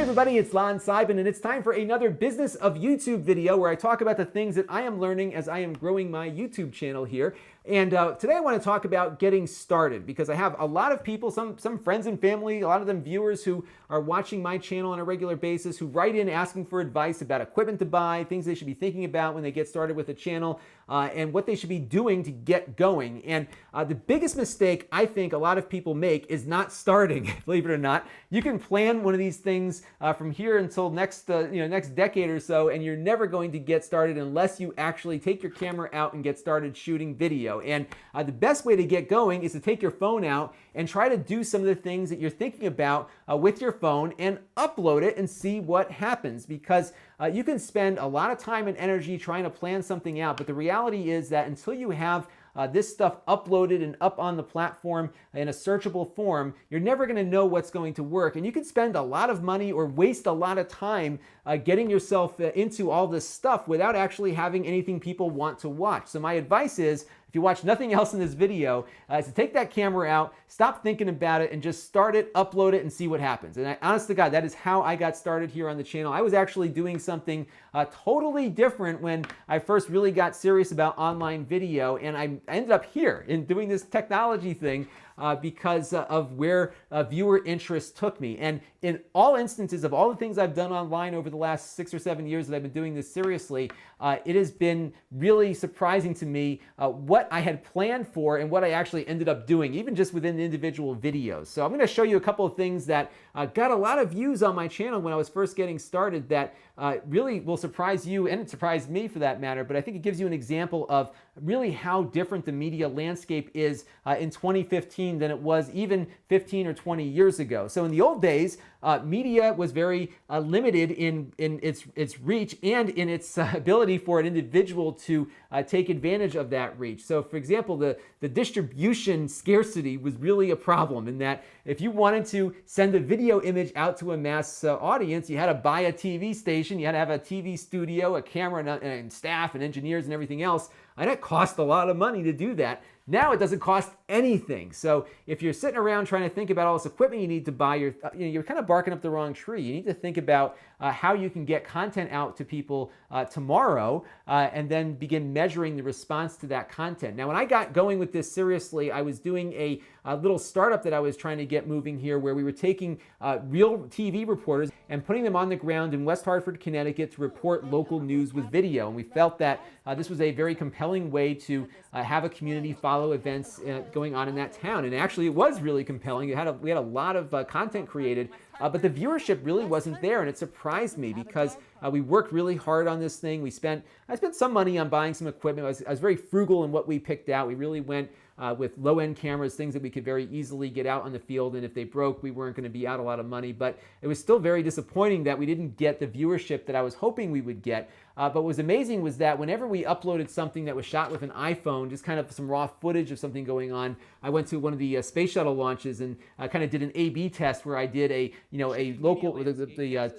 everybody, it's Lon.TV, and it's time for another Business of YouTube video where I talk about the things that I am learning as I am growing my YouTube channel here. And today I want to talk about getting started because I have a lot of people, some friends and family, a lot of them viewers who are watching my channel on a regular basis, who write in asking for advice about equipment to buy, things they should be thinking about when they get started with a channel, and what they should be doing to get going. And the biggest mistake I think a lot of people make is not starting, believe it or not. You can plan one of these things from here until next decade or so, and you're never going to get started unless you actually take your camera out and get started shooting video. And the best way to get going is to take your phone out and try to do some of the things that you're thinking about with your phone and upload it and see what happens, because you can spend a lot of time and energy trying to plan something out, but the reality is that until you have this stuff uploaded and up on the platform in a searchable form, you're never going to know what's going to work. And you can spend a lot of money or waste a lot of time getting yourself into all this stuff without actually having anything people want to watch. So my advice is, if you watch nothing else in this video, is to take that camera out, stop thinking about it, and just start it, upload it, and see what happens. And honest to God, that is how I got started here on the channel. I was actually doing something totally different when I first really got serious about online video, and I ended up here in doing this technology thing because of where viewer interest took me. And in all instances of all the things I've done online over the last 6 or 7 years that I've been doing this seriously, it has been really surprising to me what I had planned for and what I actually ended up doing, even just within the individual videos. So I'm going to show you a couple of things that got a lot of views on my channel when I was first getting started that really will surprise you, and it surprised me for that matter, but I think it gives you an example of really how different the media landscape is in 2015 than it was even 15 or 20 years ago. So in the old days, media was very limited in its reach and in its ability for an individual to take advantage of that reach. So for example, the distribution scarcity was really a problem in that if you wanted to send a video image out to a mass audience, you had to buy a TV station, you had to have a TV studio, a camera, and staff and engineers and everything else. And it cost a lot of money to do that. Now it doesn't cost anything. So if you're sitting around trying to think about all this equipment you need to buy, you're kind of barking up the wrong tree. You need to think about how you can get content out to people tomorrow and then begin measuring the response to that content. Now, when I got going with this seriously, I was doing a little startup that I was trying to get moving here where we were taking real TV reporters and putting them on the ground in West Hartford, Connecticut to report local news with video. And we felt that this was a very compelling way to have a community follow events going on in that town. And actually, it was really compelling. We had a lot of content created, but the viewership really wasn't there, and it surprised me because we worked really hard on this thing. I spent some money on buying some equipment. I was very frugal in what we picked out. We really went with low-end cameras, things that we could very easily get out on the field, and if they broke, we weren't going to be out a lot of money. But it was still very disappointing that we didn't get the viewership that I was hoping we would get. But what was amazing was that whenever we uploaded something that was shot with an iPhone, just kind of some raw footage of something going on, I went to one of the space shuttle launches and kind of did an A/B test where I did a local, the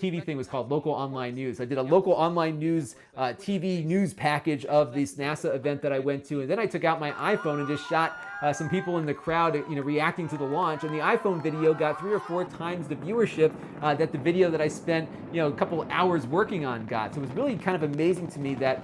TV thing was called Local Online News. I did a local online news TV news package of this NASA event that I went to, and then I took out my iPhone and just shot some people in the crowd, reacting to the launch, and the iPhone video got 3 or 4 times the viewership that the video that I spent, a couple hours working on got. So it was really kind of amazing to me that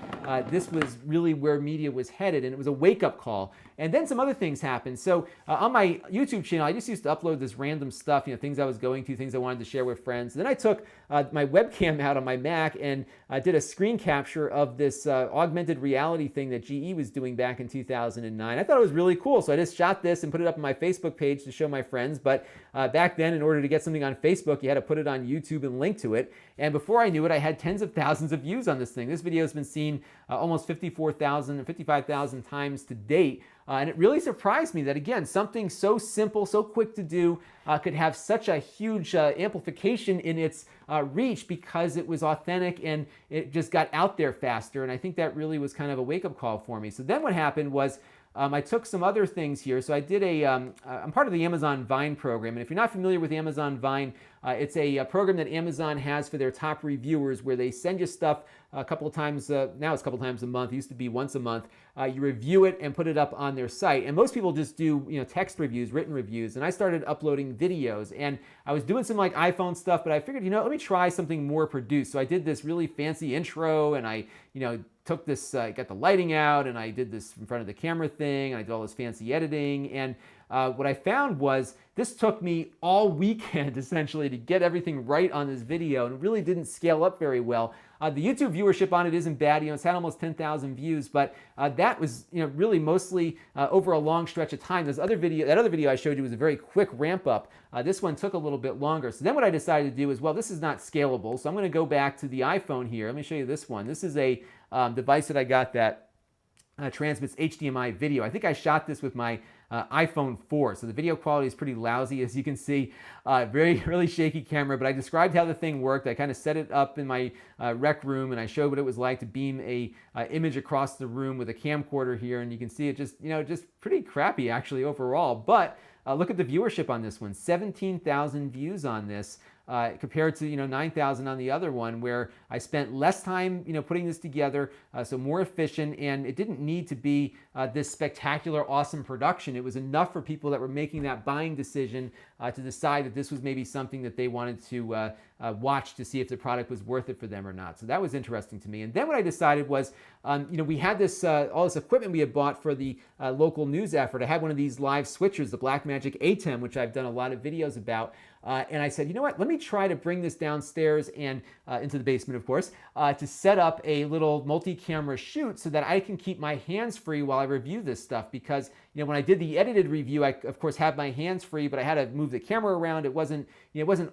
this was really where media was headed, and it was a wake-up call. And then some other things happened. So on my YouTube channel, I just used to upload this random stuff, things I was going to, things I wanted to share with friends. And then I took my webcam out on my Mac and did a screen capture of this augmented reality thing that GE was doing back in 2009. I thought it was really cool, so I just shot this and put it up on my Facebook page to show my friends. But back then, in order to get something on Facebook, you had to put it on YouTube and link to it. And before I knew it, I had tens of thousands of views on this thing. This video has been seen almost 54,000 or 55,000 times to date. And it really surprised me that, again, something so simple, so quick to do, could have such a huge amplification in its reach because it was authentic and it just got out there faster. And I think that really was kind of a wake-up call for me. So then what happened was I took some other things here. So I did I'm part of the Amazon Vine program. And if you're not familiar with Amazon Vine, it's a program that Amazon has for their top reviewers where they send you stuff a couple of times, now it's a couple of times a month, it used to be once a month, you review it and put it up on their site. And most people just do text reviews, written reviews. And I started uploading videos, and I was doing some like iPhone stuff, but I figured, let me try something more produced. So I did this really fancy intro, and I took this, got the lighting out, and I did this in front of the camera thing, and I did all this fancy editing. And what I found was this took me all weekend essentially to get everything right on this video, and it really didn't scale up very well. The YouTube viewership on it isn't bad. It's had almost 10,000 views, but that was really mostly over a long stretch of time. That other video I showed you was a very quick ramp up. This one took a little bit longer. So then what I decided to do is, well, this is not scalable. So I'm going to go back to the iPhone here. Let me show you this one. This is a device that I got that transmits HDMI video. I think I shot this with my iPhone 4, so the video quality is pretty lousy, as you can see. Really shaky camera, but I described how the thing worked. I kind of set it up in my rec room, and I showed what it was like to beam a image across the room with a camcorder here, and you can see it just pretty crappy actually overall. But look at the viewership on this one, 17,000 views on this. Compared to 9,000 on the other one, where I spent less time putting this together, so more efficient, and it didn't need to be this spectacular, awesome production. It was enough for people that were making that buying decision to decide that this was maybe something that they wanted to watch to see if the product was worth it for them or not. So that was interesting to me. And then what I decided was, we had this all this equipment we had bought for the local news effort. I had one of these live switchers, the Blackmagic ATEM, which I've done a lot of videos about. And I said, you know what, let me try to bring this downstairs and into the basement, of course, to set up a little multi-camera shoot so that I can keep my hands free while I review this stuff. Because when I did the edited review, I of course had my hands free, but I had to move the camera around. It wasn't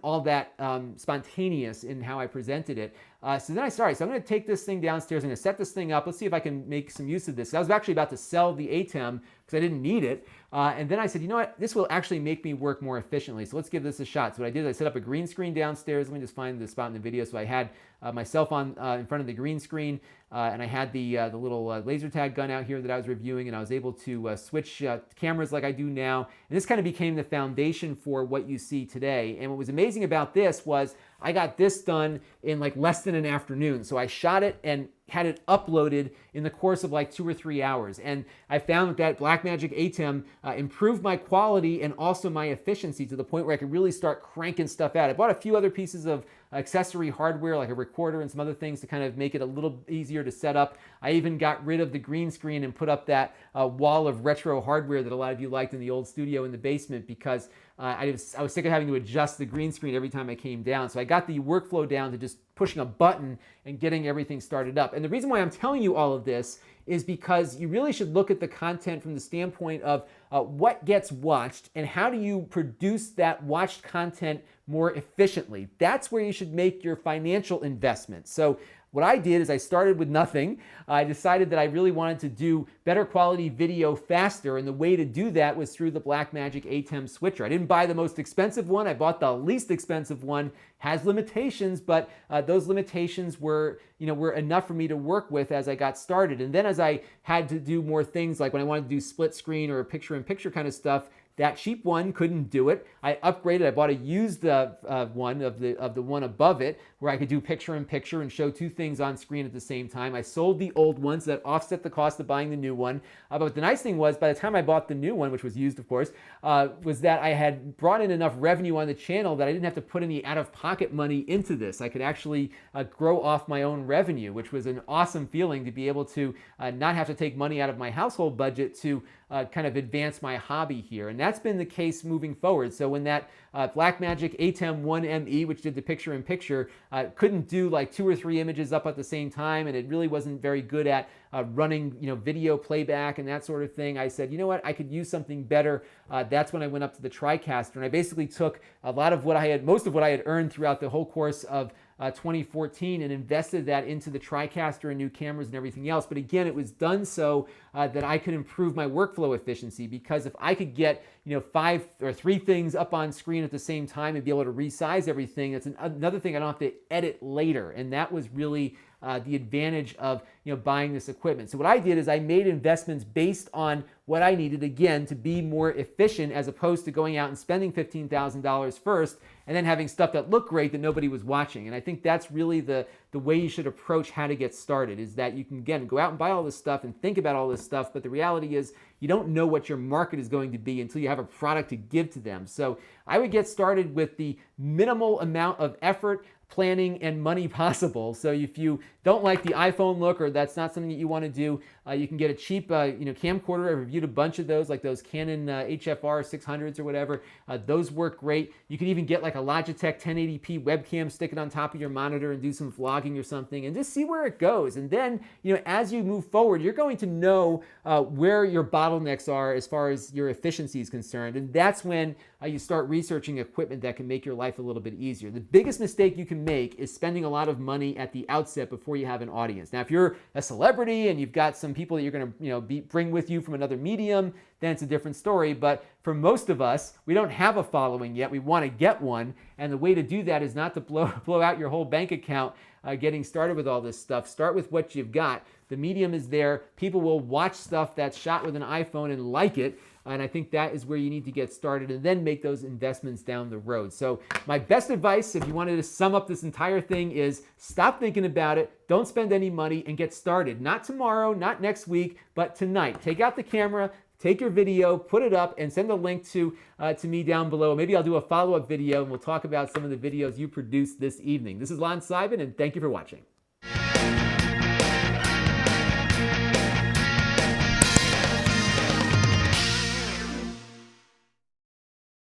all that spontaneous in how I presented it. So then I started. So I'm going to take this thing downstairs. I'm going to set this thing up. Let's see if I can make some use of this. I was actually about to sell the ATEM because I didn't need it. And then I said, you know what? This will actually make me work more efficiently. So let's give this a shot. So what I did is I set up a green screen downstairs. Let me just find the spot in the video. So I had myself on in front of the green screen, and I had the little laser tag gun out here that I was reviewing, and I was able to switch cameras like I do now. And this kind of became the foundation for what you see today. And what was amazing about this was I got this done in like less than an afternoon. So I shot it and had it uploaded in the course of like 2 or 3 hours. And I found that Blackmagic ATEM improved my quality and also my efficiency to the point where I could really start cranking stuff out. I bought a few other pieces of accessory hardware like a recorder and some other things to kind of make it a little easier to set up. I even got rid of the green screen and put up that wall of retro hardware that a lot of you liked in the old studio in the basement, because I was sick of having to adjust the green screen every time I came down. So I got the workflow down to just pushing a button and getting everything started up. And the reason why I'm telling you all of this is because you really should look at the content from the standpoint of what gets watched and how do you produce that watched content more efficiently. That's where you should make your financial investment. So what I did is I started with nothing. I decided that I really wanted to do better quality video faster, and the way to do that was through the Blackmagic ATEM switcher. I didn't buy the most expensive one. I bought the least expensive one. Has limitations, but those limitations were enough for me to work with as I got started. And then as I had to do more things, like when I wanted to do split screen or picture-in-picture kind of stuff, that cheap one couldn't do it. I upgraded. I bought a used one of the one above it, where I could do picture-in-picture and show two things on screen at the same time. I sold the old ones that offset the cost of buying the new one. But the nice thing was, by the time I bought the new one, which was used, of course, was that I had brought in enough revenue on the channel that I didn't have to put any out-of-pocket money into this. I could actually grow off my own revenue, which was an awesome feeling to be able to not have to take money out of my household budget to kind of advance my hobby here. And that's been the case moving forward. So when that Blackmagic ATEM 1ME, which did the picture-in-picture, couldn't do like 2 or 3 images up at the same time, and it really wasn't very good at running video playback and that sort of thing, I said, you know what, I could use something better. That's when I went up to the TriCaster, and I basically took a lot of most of what I had earned throughout the whole course of 2014 and invested that into the TriCaster and new cameras and everything else. But again, it was done so that I could improve my workflow efficiency, because if I could get 5 or 3 things up on screen at the same time and be able to resize everything, that's another thing I don't have to edit later. And that was really the advantage of buying this equipment. So what I did is I made investments based on what I needed, again, to be more efficient, as opposed to going out and spending $15,000 first and then having stuff that looked great that nobody was watching. And I think that's really the way you should approach how to get started, is that you can, again, go out and buy all this stuff and think about all this stuff, but the reality is you don't know what your market is going to be until you have a product to give to them. So I would get started with the minimal amount of effort, planning, and money possible. So if you don't like the iPhone look, or that's not something that you want to do, you can get a cheap camcorder. I reviewed a bunch of those, like those Canon HFR 600s or whatever. Those work great. You can even get like a Logitech 1080p webcam, stick it on top of your monitor and do some vlogging or something, and just see where it goes. And then as you move forward, you're going to know where your bottlenecks are as far as your efficiency is concerned. And that's when you start researching equipment that can make your life a little bit easier. The biggest mistake you can make is spending a lot of money at the outset before you have an audience. Now, if you're a celebrity and you've got some people that you're going to bring with you from another medium, then it's a different story. But for most of us, we don't have a following yet. We want to get one, and the way to do that is not to blow out your whole bank account getting started with all this stuff. Start with what you've got. The medium is there. People will watch stuff that's shot with an iPhone and like it. And I think that is where you need to get started, and then make those investments down the road. So my best advice, if you wanted to sum up this entire thing, is stop thinking about it. Don't spend any money and get started. Not tomorrow, not next week, but tonight. Take out the camera, take your video, put it up, and send a link to me down below. Maybe I'll do a follow-up video, and we'll talk about some of the videos you produced this evening. This is Lon.TV, and thank you for watching.